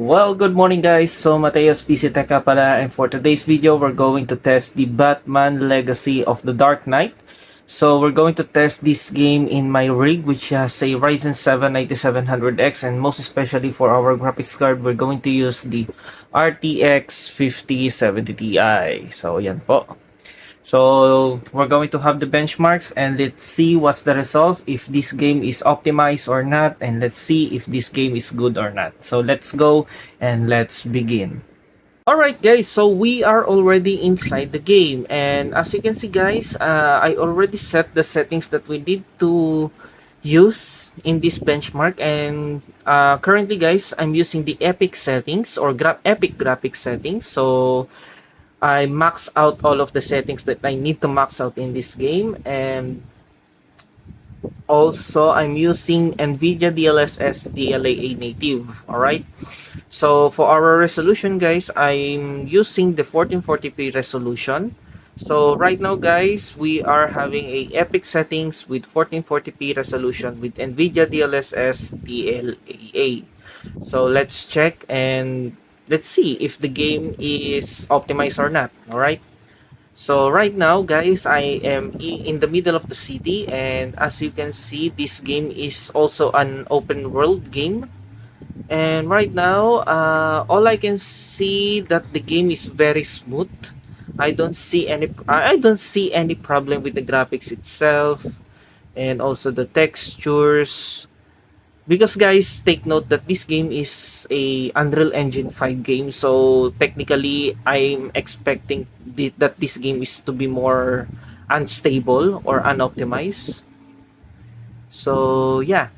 Well, good morning guys. So, Mateos PC Tech ka pala, and for today's video, we're going to test the Batman Legacy of the Dark Knight. So, we're going to test this game in my rig, which has a Ryzen 7 9700X, and most especially for our graphics card, we're going to use the RTX 5070Ti. So, yan po. So we're going to have the benchmarks and let's see what's the result, if this game is optimized or not, and let's see if this game is good or not. So let's go and let's begin. Alright guys, so we are already inside the game, and as you can see guys, I already set the settings that we need to use in this benchmark, and currently guys, I'm using the epic settings or epic graphics settings. So I max out all of the settings that I need to max out in this game, and also I'm using NVIDIA DLSS DLAA native. Alright, so for our resolution guys, I'm using the 1440p resolution. So right now guys, we are having a epic settings with 1440p resolution with NVIDIA DLSS DLAA. So let's check and let's see if the game is optimized or not. All right, so right now guys, I am in the middle of the city, and as you can see, this game is also an open world game. And right now, all I can see that the game is very smooth. I don't see any problem with the graphics itself, and also the textures. Because guys, take note that this game is a Unreal Engine 5 game, so technically I'm expecting that this game is to be more unstable or unoptimized. So yeah,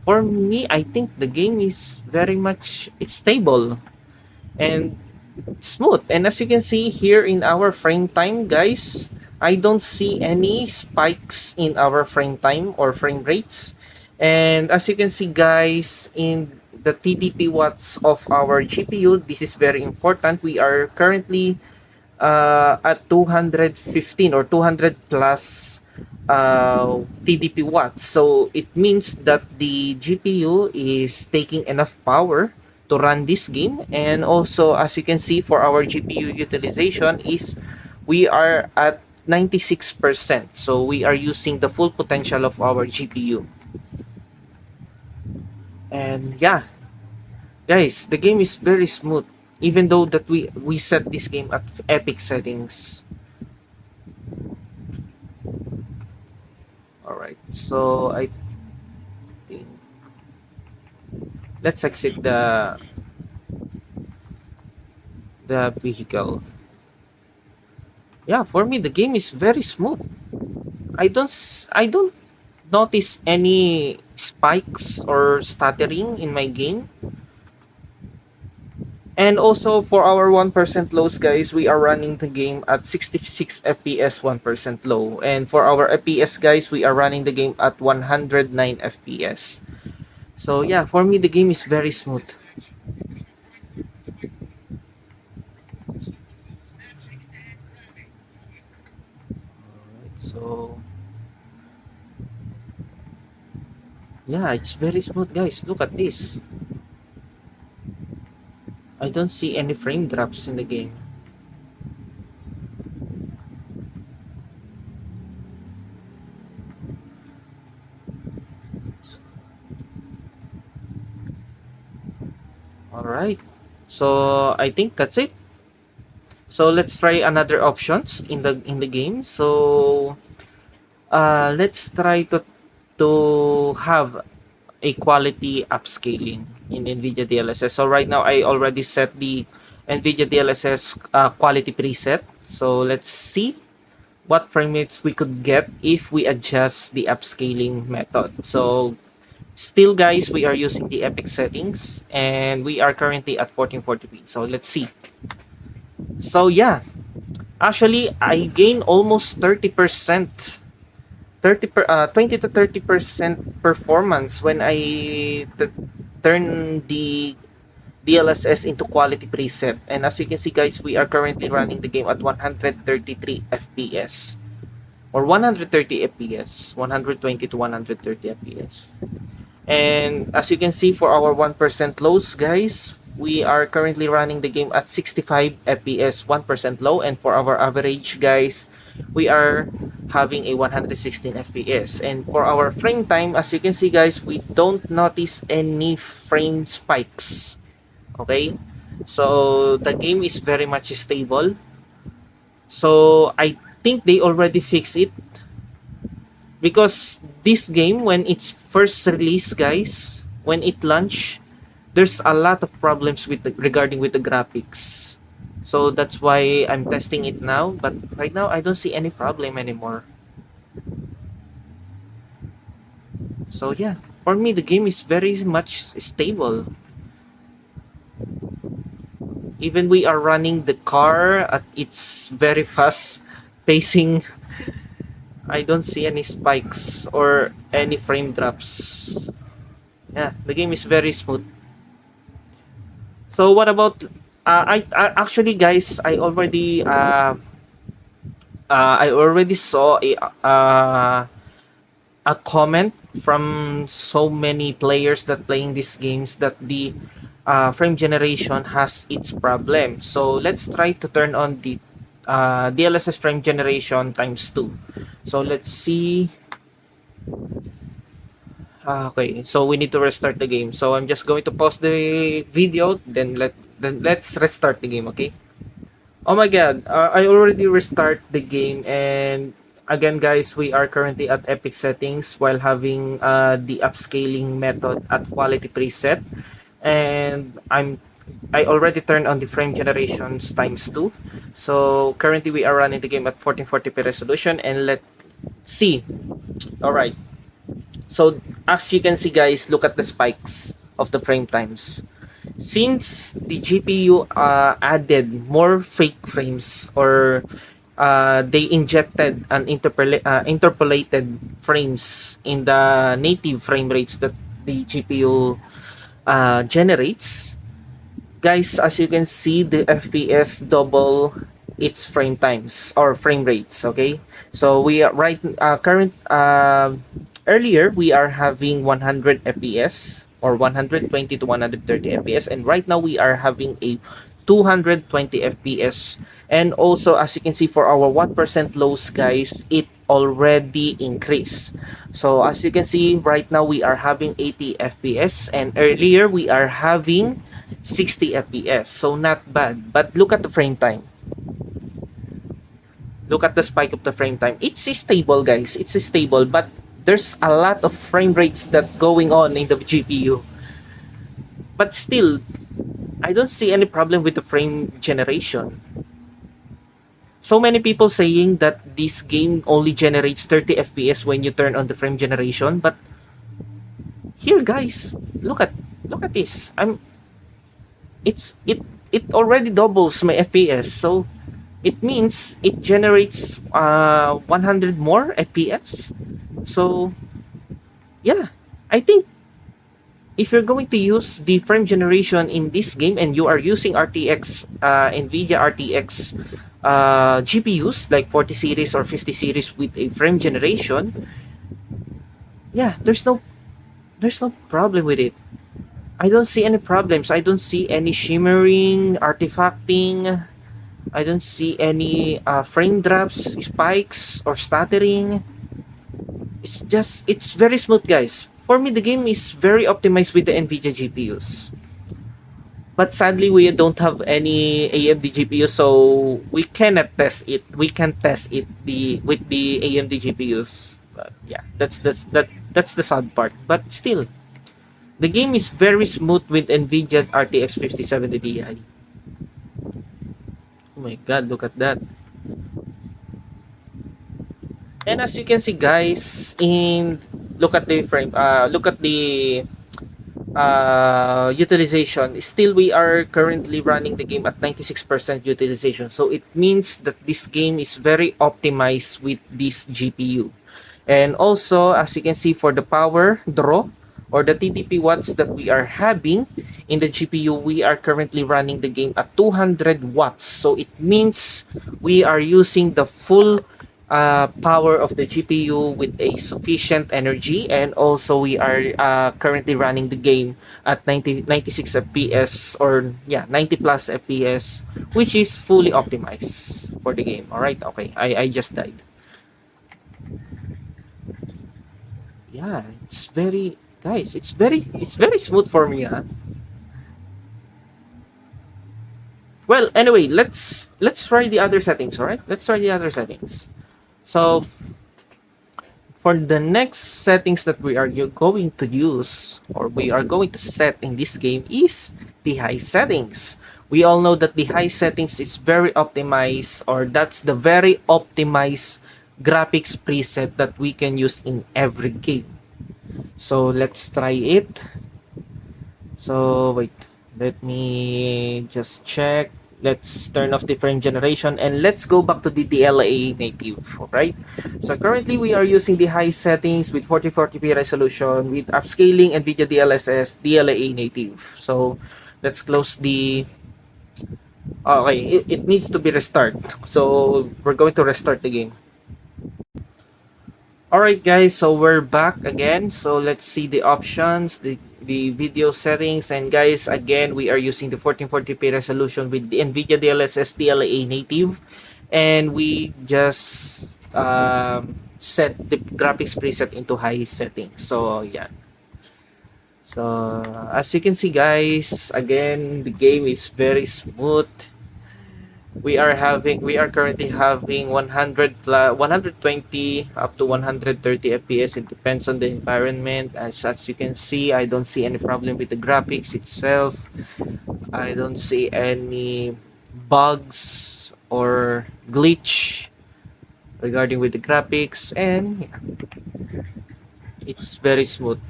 for me, I think the game is very much it's stable and smooth. And as you can see here in our frame time, guys, I don't see any spikes in our frame time or frame rates. And as you can see, guys, in the TDP watts of our GPU, this is very important. We are currently at 215 or 200 plus TDP watts. So it means that the GPU is taking enough power to run this game. And also, as you can see, for our GPU utilization is we are at 96%. So we are using the full potential of our GPU. And yeah, guys, the game is very smooth, even though that we set this game at epic settings. All right, so I think let's exit the vehicle. Yeah, for me the game is very smooth. I don't notice any spikes or stuttering in my game. And also for our 1% lows guys, we are running the game at 66 FPS 1% low. And for our FPS guys, we are running the game at 109 FPS. So yeah, for me the game is very smooth. So yeah, it's very smooth guys. Look at this. I don't see any frame drops in the game. Alright, so I think that's it. So let's try another options in the game. So let's try to have a quality upscaling in NVIDIA DLSS. So right now I already set the NVIDIA DLSS quality preset. So let's see what frame rates we could get if we adjust the upscaling method. So still guys, we are using the epic settings and we are currently at 1440p. So let's see. So yeah, actually I gained almost 30%, 20 to 30% performance when I turn the DLSS into quality preset. And as you can see guys, we are currently running the game at 133 FPS or 130 FPS, 120 to 130 FPS. And as you can see, for our 1% lows guys, we are currently running the game at 65 FPS, 1% low, and for our average, guys, we are having a 116 FPS. And for our frame time, as you can see, guys, we don't notice any frame spikes. Okay, so the game is very much stable. So I think they already fixed it, because this game, when it's first released, guys, when it launched, there's a lot of problems with regarding with the graphics. So that's why I'm testing it now, but right now I don't see any problem anymore. So yeah, for me the game is very much stable. Even we are running the car at its very fast pacing, I don't see any spikes or any frame drops. Yeah, the game is very smooth. So what about I actually, guys, I already saw a comment from so many players that playing these games that the frame generation has its problem. So let's try to turn on the DLSS frame generation times 2. So let's see. Okay, so we need to restart the game. So I'm just going to pause the video, then let's restart the game, okay? Oh my god, I already restart the game, and again, guys, we are currently at epic settings while having the upscaling method at quality preset, and I already turned on the frame generations times 2. So currently we are running the game at 1440p resolution, and let's see. All right. So as you can see, guys, look at the spikes of the frame times. Since the GPU added more fake frames, or they injected an interpolated frames in the native frame rates that the GPU generates, guys, as you can see, the FPS double its frame times or frame rates. Okay, so we are current earlier we are having 100 FPS or 120 to 130 FPS, and right now we are having a 220 FPS. And also, as you can see, for our 1% lows, guys, it already increased. So as you can see, right now we are having 80 FPS, and earlier we are having 60 FPS. So not bad. But look at the frame time. Look at the spike of the frame time. It's stable, guys. It's stable, but there's a lot of frame rates that going on in the GPU. But still, I don't see any problem with the frame generation. So many people saying that this game only generates 30 FPS when you turn on the frame generation, but here, guys, look at this. It already doubles my FPS, so it means it generates 100 more FPS. So yeah, I think if you're going to use the frame generation in this game and you are using RTX NVIDIA RTX GPUs like 40 series or 50 series with a frame generation, yeah, there's no problem with it. I don't see any problems. I don't see any shimmering, artifacting. I don't see any frame drops, spikes, or stuttering. It's very smooth, guys. For me, the game is very optimized with the NVIDIA GPUs. But sadly, we don't have any AMD GPU, so we cannot test it. We can test it with the AMD GPUs. But yeah, that's the sad part. But still, the game is very smooth with NVIDIA RTX 5070 Ti. Oh my god, look at that. And as you can see, guys, look at the frame, look at the utilization. Still, we are currently running the game at 96% utilization. So it means that this game is very optimized with this GPU. And also, as you can see, for the power draw or the TDP watts that we are having in the GPU, we are currently running the game at 200 watts. So it means we are using the full power of the GPU with a sufficient energy, and also we are currently running the game at 96 FPS, or yeah, 90 plus FPS, which is fully optimized for the game. All right, okay, I just died. Yeah, it's very, guys, it's very smooth for me, huh? Well, anyway, let's try the other settings. All right, let's try the other settings. So for the next settings that we are going to use, or we are going to set in this game, is the high settings. We all know that the high settings is very optimized, or that's the very optimized graphics preset that we can use in every game. So let's try it. So wait, let me just check. Let's turn off the frame generation and let's go back to the DLA native, right? So currently we are using the high settings with 4040p resolution with upscaling NVIDIA DLSS DLA native. So let's close the, okay, it needs to be restart. So we're going to restart the game. Alright guys, so we're back again. So let's see the options, the video settings, and guys, again, we are using the 1440p resolution with the NVIDIA DLSS DLA native, and we just set the graphics preset into high settings. So yeah. So as you can see guys, again, the game is very smooth. We are currently having 100 plus 120 up to 130 fps. It depends on the environment. As you can see, I don't see any problem with the graphics itself. I don't see any bugs or glitch regarding with the graphics, and yeah, it's very smooth.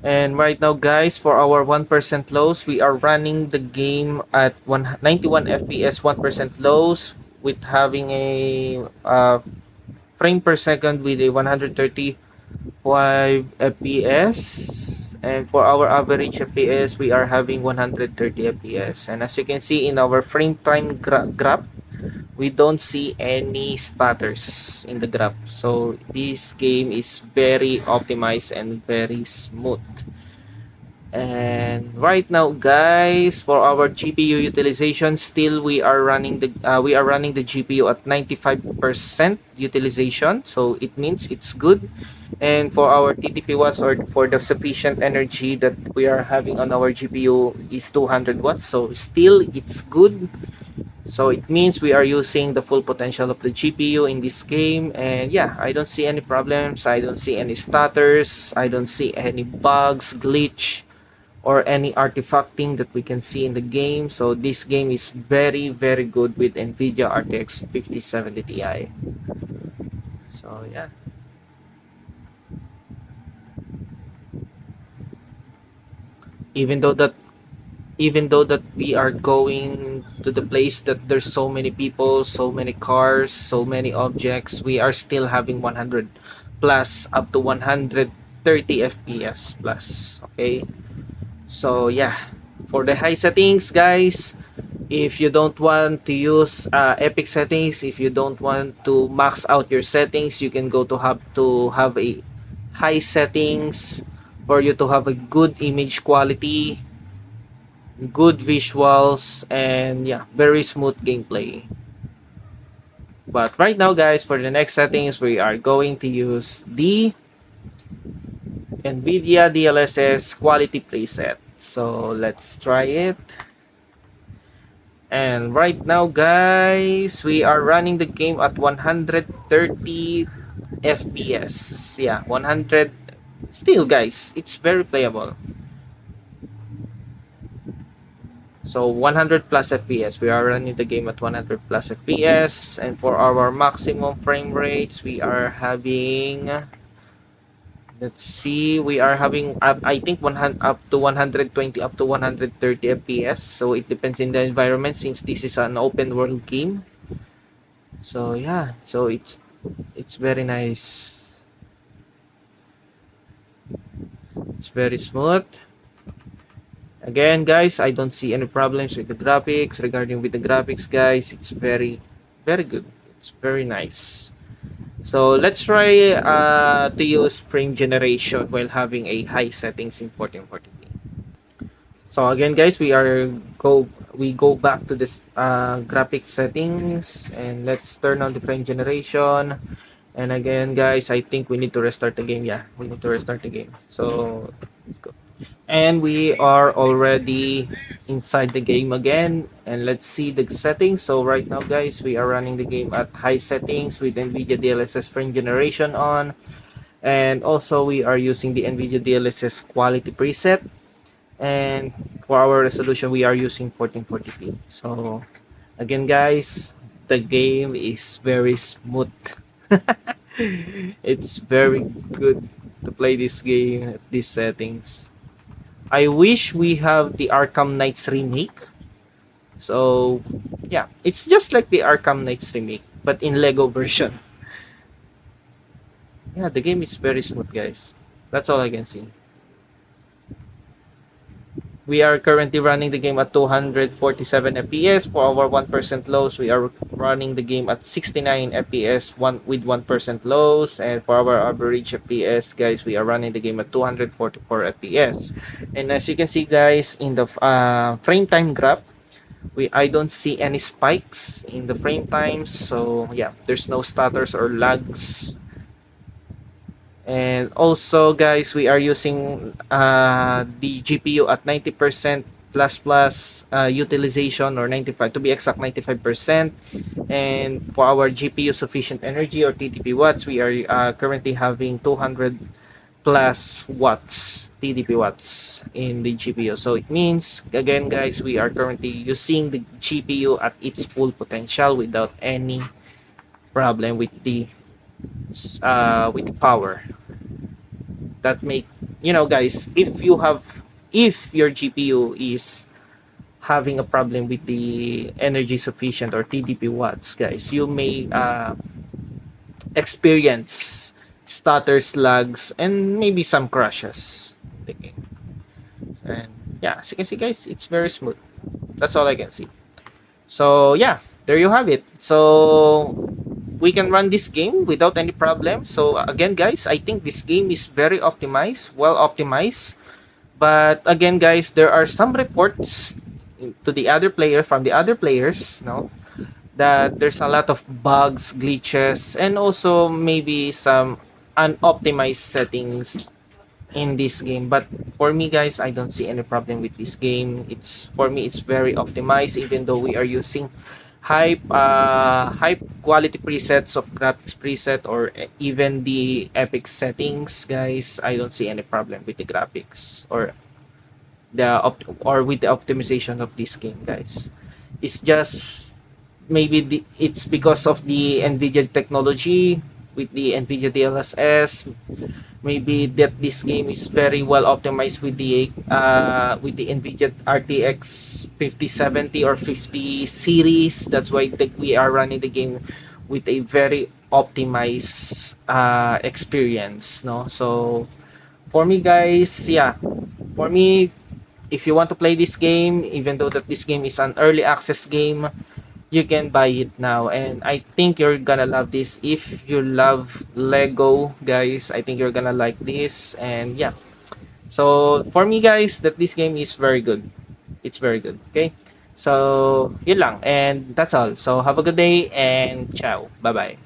And right now guys, for our 1% lows, we are running the game at 91 fps 1% lows, with having a frame per second with a 135 fps, and for our average fps we are having 130 fps. And as you can see in our frame time graph, we don't see any stutters in the graph. So this game is very optimized and very smooth. And right now guys, for our GPU utilization, still we are running the GPU at 95% utilization, so it means it's good. And for our TTP watts, or for the sufficient energy that we are having on our GPU, is 200 watts, so still it's good. So it means we are using the full potential of the GPU in this game. And yeah, I don't see any problems, I don't see any stutters, I don't see any bugs, glitch, or any artifacting that we can see in the game. So this game is very, very good with NVIDIA RTX 5070 Ti. So yeah. Even though that even though that we are going to the place that there's so many people, so many cars, so many objects, we are still having 100 plus up to 130 FPS plus. Okay. So yeah, for the high settings guys, if you don't want to use epic settings, if you don't want to max out your settings, you can go to have a high settings for you to have a good image quality, good visuals, and yeah, very smooth gameplay. But right now guys, for the next settings, we are going to use the NVIDIA DLSS quality preset. So let's try it. And right now guys, we are running the game at 130 FPS. Yeah, 100. Still guys, it's very playable. So 100 plus FPS. We are running the game at 100 plus FPS. And for our maximum frame rates, we are having, let's see, we are having I think 100 up to 120 up to 130 FPS. So it depends in the environment, since this is an open world game. So yeah, so it's very nice. It's very smooth. Again guys, I don't see any problems with the graphics. Regarding with the graphics guys, it's very Very good. It's very nice. So let's try to use frame generation while having a high settings in 1440p. So again guys, we go back to this graphics settings, and let's turn on the frame generation. And again guys, I think we need to restart the game. Yeah, we need to restart the game. So let's go. And we are already inside the game again, and let's see the settings. So right now guys, we are running the game at high settings with NVIDIA DLSS frame generation on, and also we are using the NVIDIA DLSS quality preset, and for our resolution we are using 1440p. So again guys, the game is very smooth. It's very good to play this game at these settings. I wish we have the Arkham Knights remake. So yeah, it's just like the Arkham Knights remake, but in Lego version. Yeah, the game is very smooth, guys. That's all I can see. We are currently running the game at 247 FPS. For our 1% lows, we are running the game at 69 FPS with 1% lows. And for our average FPS, guys, we are running the game at 244 FPS. And as you can see, guys, in the frame time graph, I don't see any spikes in the frame times. So yeah, there's no stutters or lags. And also guys, we are using the GPU at 90% plus plus utilization, or 95 to be exact, 95%. And for our GPU sufficient energy, or TDP watts, we are currently having 200 plus watts, TDP watts in the GPU. So it means again guys, we are currently using the GPU at its full potential without any problem with the power. That make, you know guys, if your GPU is having a problem with the energy sufficient or TDP watts, guys, you may experience stutters, lags, and maybe some crashes. And yeah, as you can see guys, it's very smooth. That's all I can see. So yeah, there you have it. So we can run this game without any problem. So again guys, I think this game is very optimized, well optimized. But again guys, there are some reports to the other player from the other players, no, that there's a lot of bugs, glitches, and also maybe some unoptimized settings in this game. But for me guys, I don't see any problem with this game. It's, for me, it's very optimized, even though we are using high quality presets of graphics preset, or even the epic settings, guys. I don't see any problem with the graphics, or or with the optimization of this game, guys. It's just maybe it's because of the NVIDIA technology with the NVIDIA DLSS. Maybe that this game is very well optimized with the NVIDIA RTX 5070 or 50 series. That's why we are running the game with a very optimized experience, no. So for me guys, yeah, for me, if you want to play this game, even though that this game is an early access game, you can buy it now, and I think you're gonna love this. If you love Lego, guys, I think you're gonna like this. And yeah, so for me guys, that this game is very good. It's very good. Okay, so yun lang, and that's all. So have a good day, and ciao, bye bye.